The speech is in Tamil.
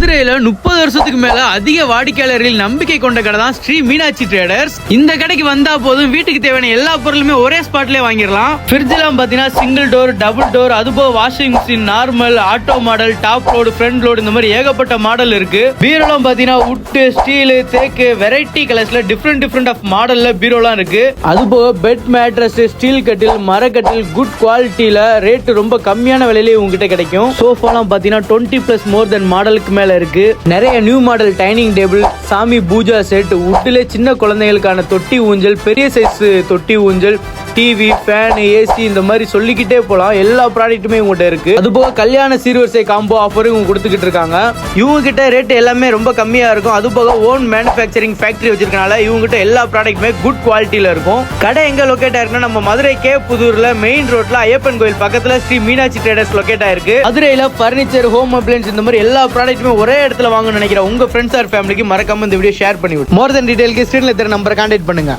மதுரையில 30 வருஷத்துக்கு மேல அதிக வாடிக்கையாளர்கள் நம்பிக்கை கொண்ட கடை தான் ஸ்ரீ மீனாட்சி ட்ரேடர்ஸ். இந்த கடைக்கு வந்தா போதும் வீட்டுக்கு தேவையான எல்லா பொருளுமே ஒரே ஸ்பாட்லயே வாங்கிடலாம். ஃப்ரிட்ஜ் எல்லாம் பாத்தீங்கன்னா சிங்கிள் டோர், டபுள் டோர், அதுபோக washing machine, normal, auto model, top load, front load, இந்த மாதிரி ஏகப்பட்ட மாடல் இருக்கு. பீரோலாம் பாத்தீங்கன்னா உட், ஸ்டீல், தேக்கு, வெரைட்டி கலர்ஸ்ல டிஃப்ரெண்ட் ஆஃப் மாடல்ல பீரோலாம் இருக்கு. அதுபோக பெட் மேட்ரஸ், ஸ்டீல் கட்டில், மரக்கட்டில் குட் குவாலிட்டியில ரேட் ரொம்ப கம்மியான விலையிலேயே உங்ககிட்ட கிடைக்கும். சோஃபாலாம் பாத்தீங்கன்னா 20+ மோர் தென் மாடலுக்கு மேல இருக்கு. நிறைய நியூ மாடல் டைனிங் டேபிள், சாமி பூஜா செட், உட்ல சின்ன குழந்தைகளுக்கான தொட்டி ஊஞ்சல், பெரிய சைஸ் தொட்டி ஊஞ்சல், டிவி, ஃபேன், ஏசி, இந்த மாதிரி சொல்லிக்கிட்டே போலாம். எல்லா ப்ராடக்ட்டுமே உங்ககிட்ட இருக்கு. அதுபோக கல்யாண சீர்வரிசை காம்போ ஆஃபரும் இவங்க கொடுத்துக்கிட்டு இருக்காங்க. இவங்க கிட்ட ரேட் எல்லாமே ரொம்ப கம்மியா இருக்கும். அதுபோக ஓன் மேனுஃபேக்சரிங் ஃபேக்டரி வச்சிருக்கனால இவங்க கிட்ட எல்லா ப்ராடக்ட்டுமே குட் குவாலிட்டியில இருக்கும். கடை எங்க லொகேட் ஆயிருக்குன்னா நம்ம மதுரை கே புதூர்ல மெயின் ரோட்ல ஐயப்பன் கோயில் பக்கத்துல ஸ்ரீ மீனாட்சி ட்ரேடர்ஸ் லொகேட் ஆயிருக்கு. மதுரையில பர்னிச்சர், ஹோம் அப்ளையன்ஸ், இந்த மாதிரி எல்லா ப்ராடக்ட்டுமே ஒரே இடத்துல வாங்கணும்னு நினைக்கிற உங்க ஃப்ரெண்ட்ஸ் ஆர் ஃபேமிலிக்கு மறக்காம இந்த வீடியோ ஷேர் பண்ணி விட்டு மோர் தென் டீடைல்க்கு ஸ்கிரீன்ல தெரிய நம்பரை கான்டாக்ட் பண்ணுங்க.